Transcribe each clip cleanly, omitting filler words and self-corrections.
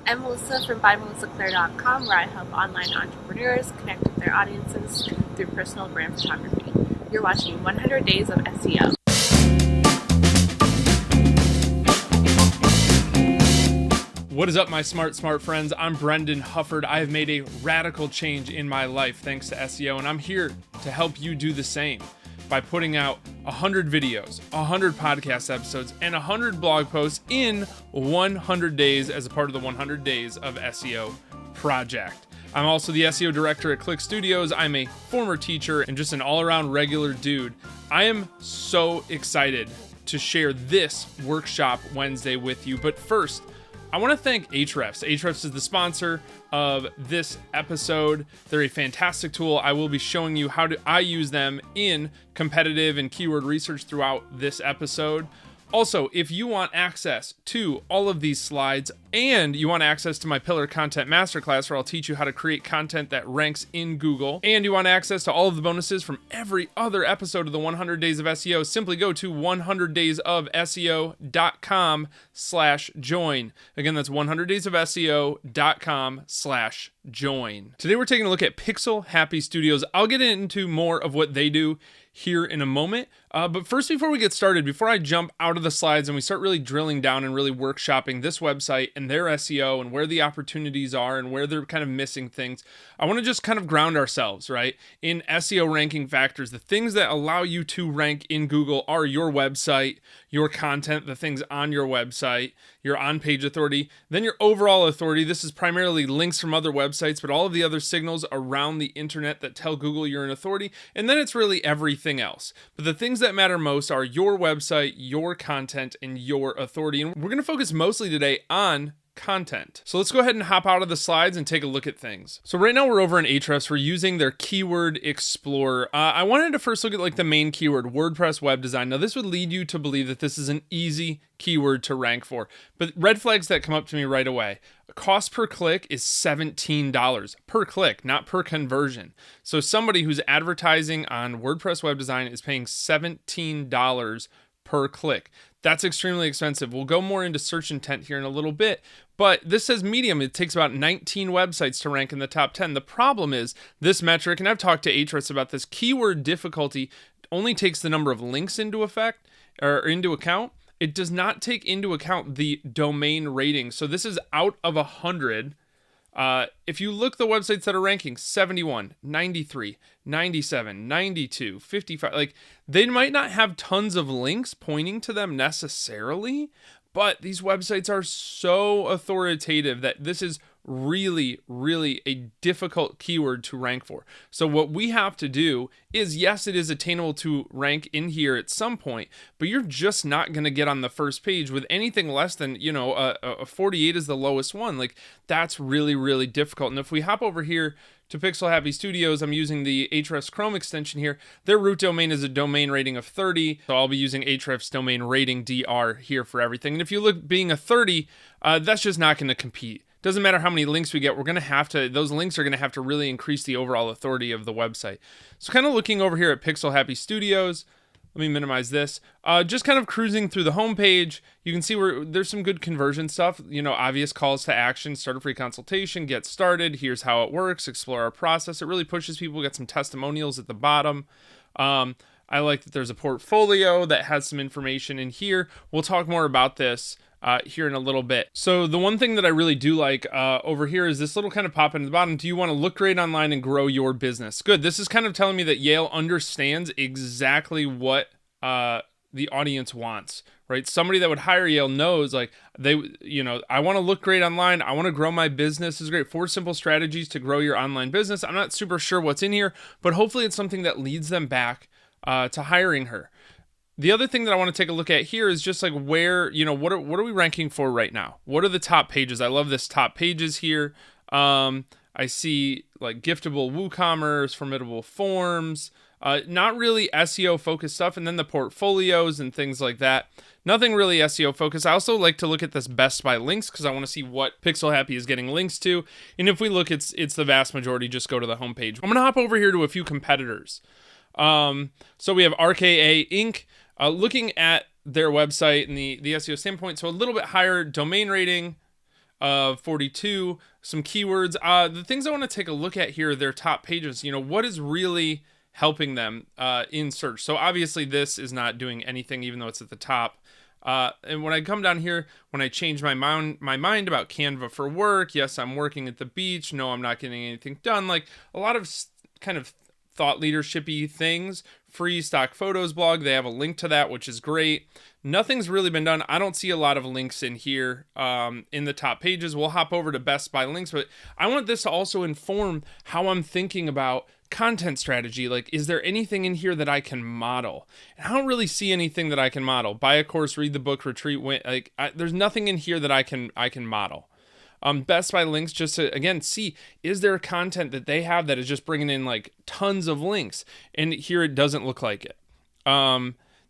I'm Melissa from ByMelissaClaire.com, where I help online entrepreneurs connect with their audiences through personal brand photography. You're watching 100 Days of SEO. What is up, my smart friends? I'm Brendan Hufford. I have made a radical change in my life thanks to SEO, and I'm here to help you do the same by putting out 100 videos, 100 podcast episodes, and 100 blog posts in 100 days as a part of the 100 Days of SEO project. I'm also the SEO director at Click Studios. I'm a former teacher and just an all-around regular dude. I am so excited to share this workshop Wednesday with you. But first, I want to thank Ahrefs. Ahrefs is the sponsor of this episode. They're a fantastic tool. I will be showing you how I use them in competitive and keyword research throughout this episode. Also, if you want access to all of these slides and you want access to my Pillar Content Masterclass, where I'll teach you how to create content that ranks in Google, and you want access to all of the bonuses from every other episode of the 100 Days of SEO, simply go to 100daysofseo.com/join. Again, that's 100daysofseo.com/join. Today we're taking a look at Pixel Happy Studios. I'll get into more of what they do here in a moment. But first, before we get started, before I jump out of the slides and we start really drilling down and really workshopping this website and their SEO and where the opportunities are and where they're kind of missing things, I want to just kind of ground ourselves, right? In SEO ranking factors, the things that allow you to rank in Google are your website, your content, the things on your website, your on-page authority, then your overall authority. This is primarily links from other websites, but all of the other signals around the internet that tell Google you're an authority. And then it's really everything else. But the things that matter most are your website, your content, and your authority. And we're going to focus mostly today on content. So let's go ahead and hop out of the slides and take a look at things. So right now we're over in Ahrefs. We're using their Keyword Explorer. I wanted to first look at like the main keyword, WordPress web design. Now this would lead you to believe that this is an easy keyword to rank for, but red flags that come up to me right away. Cost per click is $17 per click, not per conversion. So somebody who's advertising on WordPress web design is paying $17 per click. That's extremely expensive. We'll go more into search intent here in a little bit, but this says medium. It takes about 19 websites to rank in the top 10. The problem is this metric, and I've talked to Ahrefs about this, keyword difficulty only takes the number of links into effect or into account. It does not take into account the domain rating. So this is out of 100. If you look the websites that are ranking 71, 93, 97, 92, 55, like they might not have tons of links pointing to them necessarily, but these websites are so authoritative that this is really, really a difficult keyword to rank for. So what we have to do is, yes, it is attainable to rank in here at some point, but you're just not going to get on the first page with anything less than, a 48 is the lowest one. Like that's really, really difficult. And if we hop over here to Pixel Happy Studios, I'm using the Ahrefs Chrome extension here. Their root domain is a domain rating of 30. So I'll be using Ahrefs domain rating DR here for everything. And if you look being a 30, that's just not going to compete. Doesn't matter how many links we get, those links are going to have to really increase the overall authority of the website. So kind of looking over here at Pixel Happy Studios, let me minimize this. Just kind of cruising through the homepage, you can see where there's some good conversion stuff, obvious calls to action, start a free consultation, get started, here's how it works, explore our process. It really pushes people, get some testimonials at the bottom. I like that there's a portfolio that has some information in here. We'll talk more about this here in a little bit. So the one thing that I really do like over here is this little kind of pop in the bottom. Do you want to look great online and grow your business? Good. This is kind of telling me that Yale understands exactly what the audience wants, right? Somebody that would hire Yale knows like I want to look great online. I want to grow my business. This is great. 4 simple strategies to grow your online business. I'm not super sure what's in here, but hopefully it's something that leads them back to hiring her. The other thing that I want to take a look at here is just like where, what are we ranking for right now? What are the top pages? I love this top pages here. I see like giftable WooCommerce, formidable forms, not really SEO focused stuff. And then the portfolios and things like that. Nothing really SEO focused. I also like to look at this best by links because I want to see what Pixel Happy is getting links to. And if we look, it's the vast majority. Just go to the homepage. I'm going to hop over here to a few competitors. So we have RKA Inc. Looking at their website and the SEO standpoint, so a little bit higher domain rating, of 42, some keywords. The things I want to take a look at here are their top pages. What is really helping them in search? So obviously this is not doing anything, even though it's at the top. And when I come down here, when I change my mind about Canva for work, yes, I'm working at the beach. No, I'm not getting anything done. Like a lot of kind of thought leadership-y things. Free stock photos blog, they have a link to that, which is great. Nothing's really been done. I don't see a lot of links in here in the top pages. We'll hop over to Best By links, but I want this to also inform how I'm thinking about content strategy. Like, is there anything in here that I can model? And I don't really see anything that I can model. Buy a course, read the book, retreat. There's nothing in here that I can model. Best By links, just to again see, is there content that they have that is just bringing in like tons of links? And here it doesn't look like it.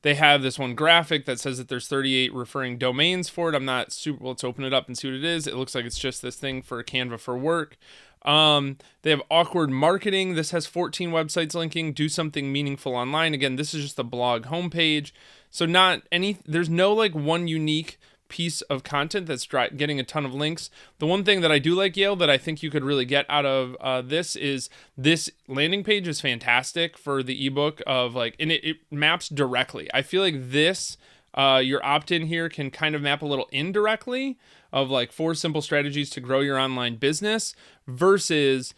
They have this one graphic that says that there's 38 referring domains for it. I'm not super. Let's open it up and see what it is. It looks like it's just this thing for Canva for work. They have awkward marketing. This has 14 websites linking. Do something meaningful online. Again, this is just a blog homepage. So there's no like one unique piece of content that's getting a ton of links. The one thing that I do like, Yale, that I think you could really get out of this is this landing page is fantastic for the ebook of like, and it maps directly. I feel like this, your opt-in here can kind of map a little indirectly of like 4 simple strategies to grow your online business versus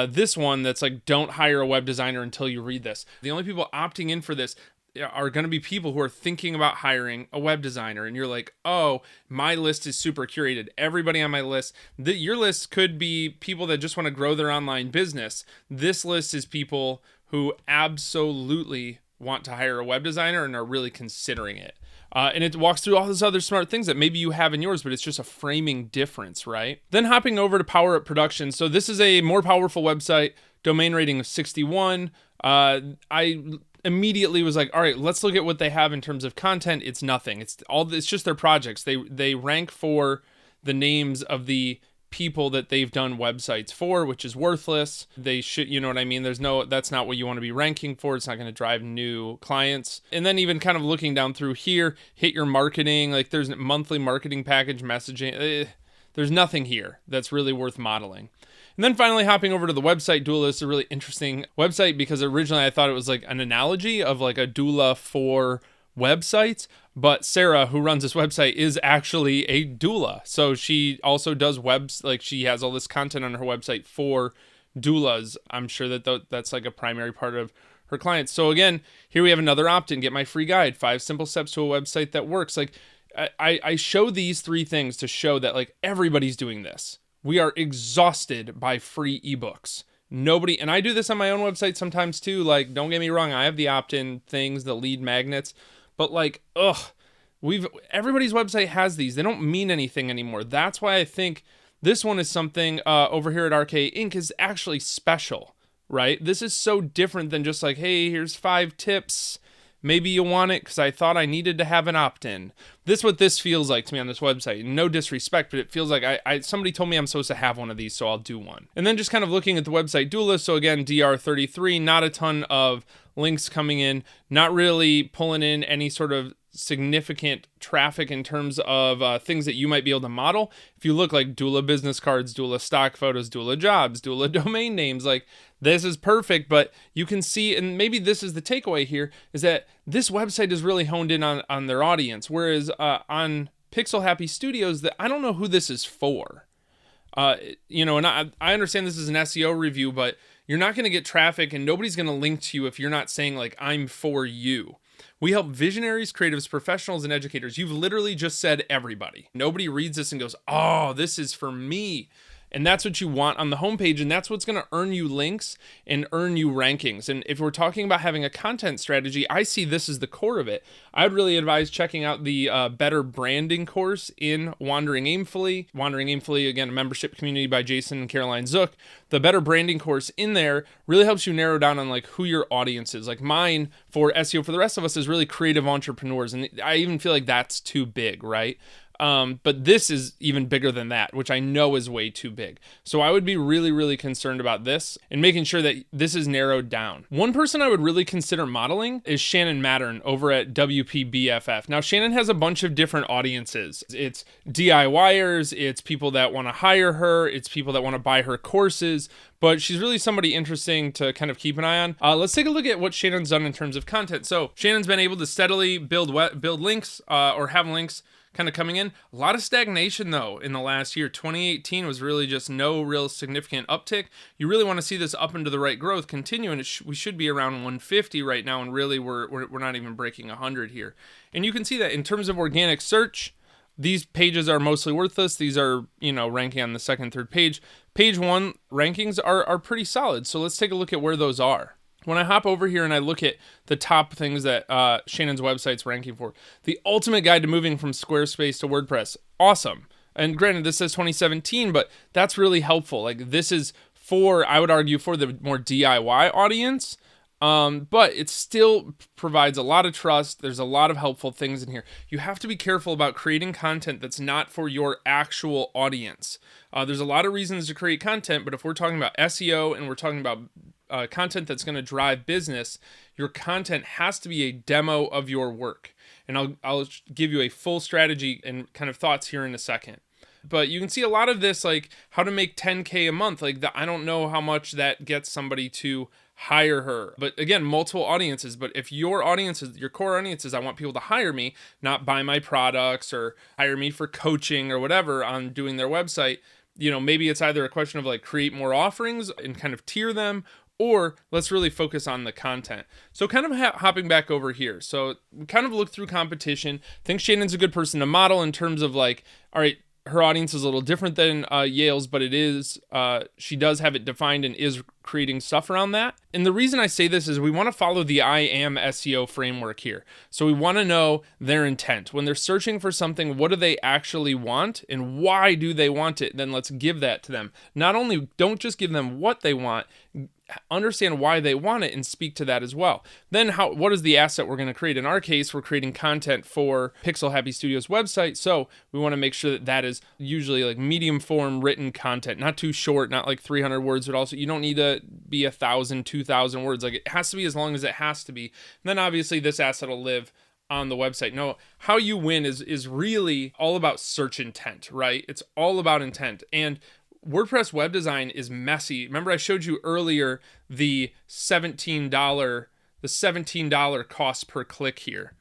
this one that's like, don't hire a web designer until you read this. The only people opting in for this are going to be people who are thinking about hiring a web designer. And you're like, oh, my list is super curated. Everybody on my list, your list could be people that just want to grow their online business. This list is people who absolutely want to hire a web designer and are really considering it. And it walks through all those other smart things that maybe you have in yours, but it's just a framing difference, right? Then hopping over to Power Up Production. So this is a more powerful website, domain rating of 61. I immediately was like, all right, let's look at what they have in terms of content. It's nothing. It's just their projects. They rank for the names of the people that they've done websites for, which is worthless. They should, you know what I mean? That's not what you want to be ranking for. It's not going to drive new clients. And then even kind of looking down through here, hit your marketing, like there's a monthly marketing package messaging. There's nothing here that's really worth modeling. And then finally hopping over to the website doula is a really interesting website because originally I thought it was like an analogy of like a doula for websites, but Sarah, who runs this website, is actually a doula. So she also does she has all this content on her website for doulas. I'm sure that that's like a primary part of her clients. So again, here we have another opt-in, get my free guide, 5 simple steps to a website that works. Like I show these 3 things to show that like everybody's doing this. We are exhausted by free ebooks. Nobody, and I do this on my own website sometimes too. Like, don't get me wrong, I have the opt-in things, the lead magnets, but like, everybody's website has these. They don't mean anything anymore. That's why I think this one is something over here at RK Inc. is actually special, right? This is so different than just like, hey, here's 5 tips. Maybe you want it because I thought I needed to have an opt-in. What this feels like to me on this website. No disrespect, but it feels like somebody told me I'm supposed to have one of these, so I'll do one. And then just kind of looking at the website doula. So again, DR33, not a ton of links coming in, not really pulling in any sort of significant traffic in terms of things that you might be able to model. If you look like doula business cards, doula stock photos, doula jobs, doula domain names, like this is perfect, but you can see, and maybe this is the takeaway here, is that this website is really honed in on their audience. Whereas on Pixel Happy Studios, that I don't know who this is for. And I understand this is an SEO review, but you're not going to get traffic and nobody's going to link to you if you're not saying like, I'm for you. We help visionaries, creatives, professionals, and educators. You've literally just said everybody. Nobody reads this and goes, oh, this is for me. And that's what you want on the homepage, and that's what's going to earn you links and earn you rankings. And if we're talking about having a content strategy, I see this as the core of it. I would really advise checking out the Better Branding course in Wandering Aimfully. Wandering Aimfully, again, a membership community by Jason and Caroline Zook. The Better Branding course in there really helps you narrow down on like who your audience is. Like mine for SEO for the rest of us is really creative entrepreneurs, and I even feel like that's too big, right? But this is even bigger than that, which I know is way too big. So I would be really, really concerned about this and making sure that this is narrowed down. One person I would really consider modeling is Shannon Mattern over at WPBFF. Now, Shannon has a bunch of different audiences. It's DIYers, it's people that want to hire her, it's people that want to buy her courses, but she's really somebody interesting to kind of keep an eye on. Let's take a look at what Shannon's done in terms of content. So Shannon's been able to steadily build links or have links kind of coming in. A lot of stagnation though in the last year. 2018 was really just no real significant uptick. You really want to see this up into the right growth continue, and we should be around 150 right now, and really we're not even breaking 100 here. And you can see that in terms of organic search, these pages are mostly worthless. These are, ranking on the second, third page. Page one rankings are pretty solid. So let's take a look at where those are. When I hop over here and I look at the top things that Shannon's website's ranking for, the ultimate guide to moving from Squarespace to WordPress, awesome. And granted, this says 2017, but that's really helpful. Like, this is I would argue, for the more DIY audience. But it still provides a lot of trust. There's a lot of helpful things in here. You have to be careful about creating content that's not for your actual audience. There's a lot of reasons to create content, but if we're talking about SEO and we're talking about content that's going to drive business, your content has to be a demo of your work. And I'll give you a full strategy and kind of thoughts here in a second. But you can see a lot of this, like how to make 10K a month. I don't know how much that gets somebody to hire her. But again, multiple audiences. But if your core audience is, I want people to hire me, not buy my products or hire me for coaching or whatever on doing their website, maybe it's either a question of create more offerings and kind of tier them, or let's really focus on the content. So kind of hopping back over here. So we kind of look through competition. I think Shannon's a good person to model in terms of all right, her audience is a little different than Yale's, but it is, she does have it defined and is creating stuff around that. And the reason I say this is we want to follow the IAM SEO framework here. So we want to know their intent. When they're searching for something, what do they actually want and why do they want it? Then let's give that to them. Not only don't just give them what they want, understand why they want it and speak to that as well. Then what is the asset we're going to create? In our case, we're creating content for Pixel Happy Studios website. So we want to make sure that is usually medium form written content, not too short, not 300 words, but also you don't need to be 1,000, 2,000 words. It has to be as long as it has to be. And then obviously this asset will live on the website. No, how you win is really all about search intent, right? It's all about intent. And WordPress web design is messy. Remember I showed you earlier the $17 cost per click here.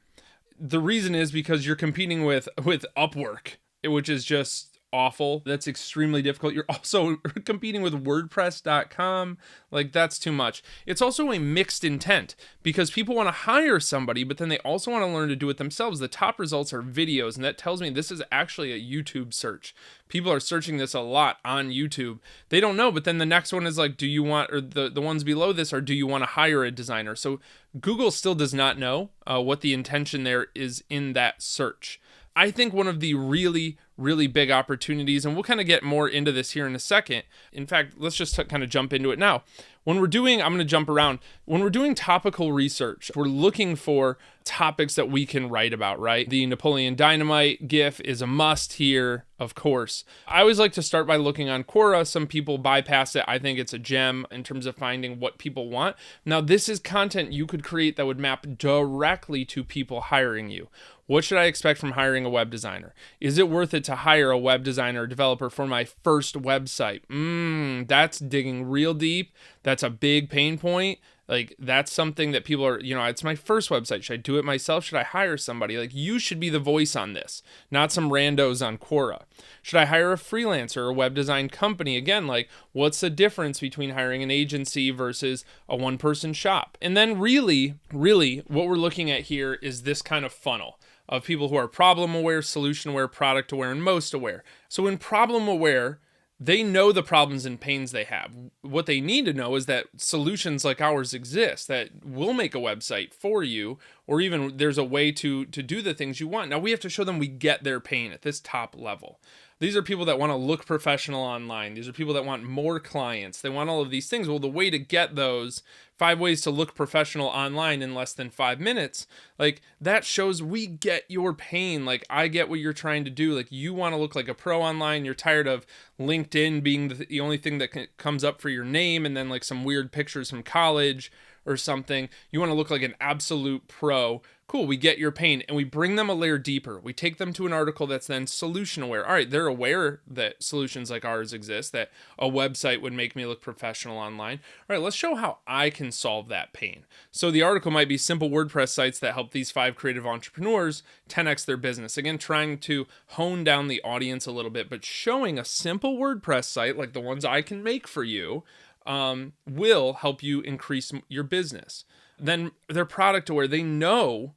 The reason is because you're competing with Upwork, which is just awful. That's extremely difficult. You're also competing with wordpress.com. That's too much. It's also a mixed intent because people want to hire somebody, but then they also want to learn to do it themselves. The top results are videos, and that tells me this is actually a YouTube search. People are searching this a lot on YouTube. They don't know, but then the next one is do you want, or the ones below this are, do you want to hire a designer? So Google still does not know what the intention there is in that search. I think one of the really, really big opportunities, and we'll kind of get more into this here in a second. In fact, let's just kind of jump into it now. I'm going to jump around. When we're doing topical research, we're looking for topics that we can write about, right? The Napoleon Dynamite GIF is a must here, of course. I always like to start by looking on Quora. Some people bypass it. I think it's a gem in terms of finding what people want. Now, this is content you could create that would map directly to people hiring you. What should I expect from hiring a web designer? Is it worth it to hire a web designer or developer for my first website? That's digging real deep. That's a big pain point. That's something that people are, it's my first website. Should I do it myself? Should I hire somebody? You should be the voice on this, not some randos on Quora. Should I hire a freelancer or a web design company? Again, what's the difference between hiring an agency versus a one-person shop? And then really, what we're looking at here is this kind of funnel of people who are problem aware, solution aware, product aware, and most aware. So in problem aware, they know the problems and pains they have. What they need to know is that solutions like ours exist that will make a website for you, or even there's a way to do the things you want. Now we have to show them we get their pain at this top level. These are people that want to look professional online. These are people that want more clients. They want all of these things. Well, the way to get those 5 ways to look professional online in less than 5 minutes, like that shows we get your pain. Like I get what you're trying to do. Like you want to look like a pro online. You're tired of LinkedIn being the only thing that comes up for your name and then like some weird pictures from college or something. You want to look like an absolute pro. Cool, we get your pain, and we bring them a layer deeper. We take them to an article that's then solution aware. All right, they're aware that solutions like ours exist, that a website would make me look professional online. All right, let's show how I can solve that pain. So the article might be simple WordPress sites that help these 5 creative entrepreneurs 10x their business. Again, trying to hone down the audience a little bit, but showing a simple WordPress site like the ones I can make for you will help you increase your business. Then they're product aware. They know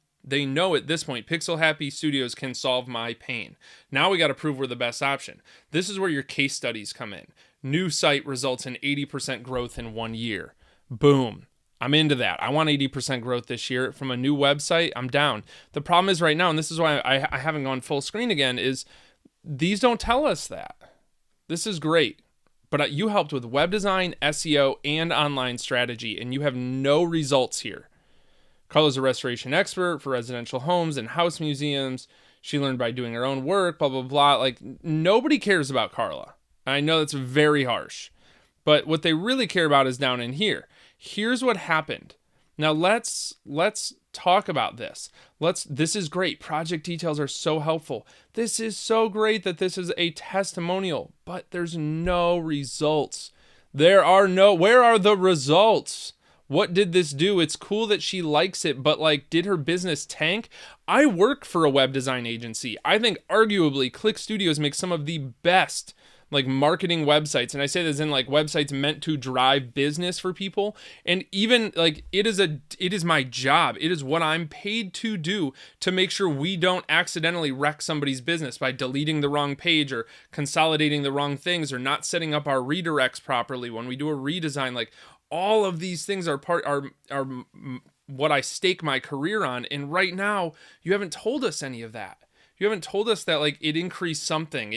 at this point, Pixel Happy Studios can solve my pain. Now we got to prove we're the best option. This is where your case studies come in. New site results in 80% growth in 1 year. Boom. I'm into that. I want 80% growth this year from a new website. I'm down. The problem is right now, and this is why I haven't gone full screen again, is these don't tell us that. This is great. But you helped with web design, SEO, and online strategy, and you have no results here. Carla's a restoration expert for residential homes and house museums. She learned by doing her own work, blah, blah, blah. Like, nobody cares about Carla. I know that's very harsh. But what they really care about is down in here. Here's what happened. Now, let's talk about this. This is great. Project details are so helpful. This is so great that this is a testimonial, but there's no results. Where are the results? What did this do? It's cool that she likes it, but like, did her business tank? I work for a web design agency. I think arguably Click Studios makes some of the best like marketing websites, and I say this in like websites meant to drive business for people. And even like it is my job. It is what I'm paid to do to make sure we don't accidentally wreck somebody's business by deleting the wrong page or consolidating the wrong things or not setting up our redirects properly when we do a redesign. Like all of these things are what I stake my career on. And right now, you haven't told us any of that. You haven't told us that like it increased something.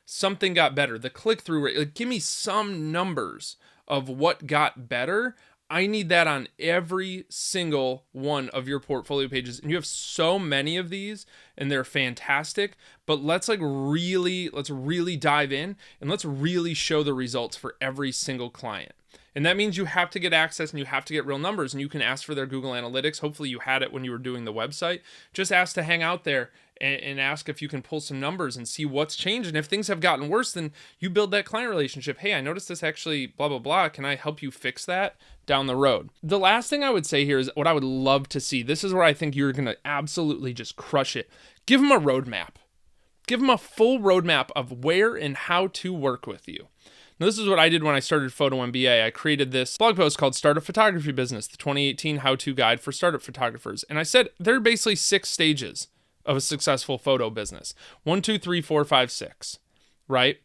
Something got better. The click-through rate. Like, give me some numbers of what got better. I need that on every single one of your portfolio pages. And you have so many of these, and they're fantastic. But let's really dive in and let's really show the results for every single client. And that means you have to get access and you have to get real numbers, and you can ask for their Google Analytics. Hopefully you had it when you were doing the website. Just ask to hang out there and ask if you can pull some numbers and see what's changed. And if things have gotten worse, then you build that client relationship. Hey, I noticed this actually blah, blah, blah. Can I help you fix that down the road? The last thing I would say here is what I would love to see. This is where I think you're going to absolutely just crush it. Give them a roadmap. Give them a full roadmap of where and how to work with you. Now, this is what I did when I started Photo MBA. I created this blog post called Start a Photography Business, the 2018 How-To Guide for Startup Photographers. And I said there are basically 6 stages of a successful photo business. 1, 2, 3, 4, 5, 6, right?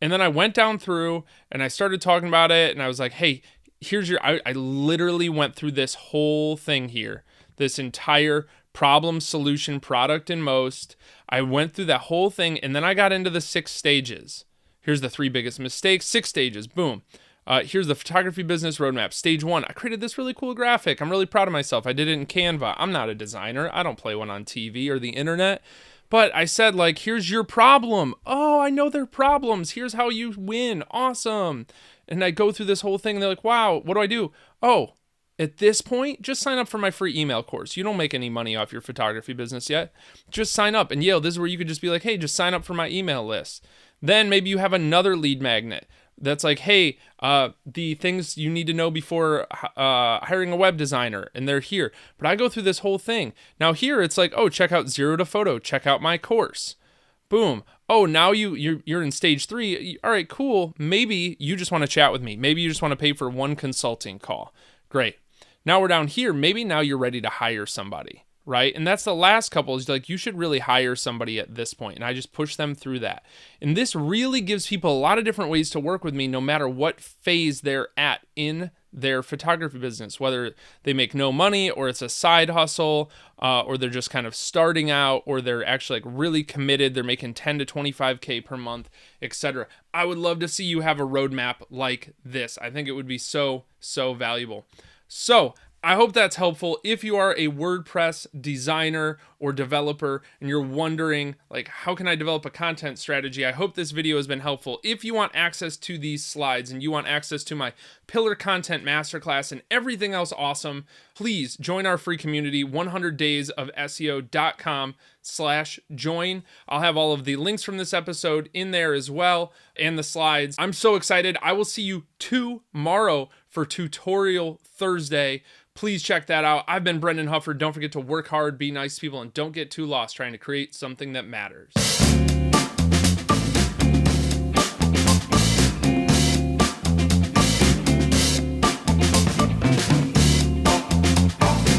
And then I went down through and I started talking about it, and I was like, hey, I literally went through this whole thing here, this entire problem, solution, product, and most. I went through that whole thing, and then I got into the 6 stages. Here's the 3 biggest mistakes, 6 stages, boom. Here's the photography business roadmap. Stage 1, I created this really cool graphic. I'm really proud of myself. I did it in Canva. I'm not a designer. I don't play one on TV or the internet. But I said, like, here's your problem. Oh, I know their problems. Here's how you win. Awesome. And I go through this whole thing, and they're like, wow, what do I do? Oh, at this point, just sign up for my free email course. You don't make any money off your photography business yet. Just sign up. And this is where you could just be like, hey, just sign up for my email list. Then maybe you have another lead magnet that's like, hey, the things you need to know before hiring a web designer, and they're here. But I go through this whole thing. Now here it's like, oh, check out Zero to Photo. Check out my course. Boom. Oh, now you're in stage 3. All right, cool. Maybe you just want to chat with me. Maybe you just want to pay for one consulting call. Great. Now we're down here. Maybe now you're ready to hire somebody. right? And that's the last couple is like, you should really hire somebody at this point. And I just push them through that. And this really gives people a lot of different ways to work with me, no matter what phase they're at in their photography business, whether they make no money or it's a side hustle, or they're just kind of starting out, or they're actually like really committed. They're making 10 to 25K per month, etc. I would love to see you have a roadmap like this. I think it would be so valuable. So I hope that's helpful. If you are a WordPress designer or developer and you're wondering, like, how can I develop a content strategy? I hope this video has been helpful. If you want access to these slides and you want access to my Pillar Content Masterclass and everything else awesome, please join our free community, 100daysofseo.com/join. I'll have all of the links from this episode in there as well, and the slides. I'm so excited. I will see you tomorrow for Tutorial Thursday. Please check that out. I've been Brendan Hufford. Don't forget to work hard, be nice to people, and don't get too lost trying to create something that matters.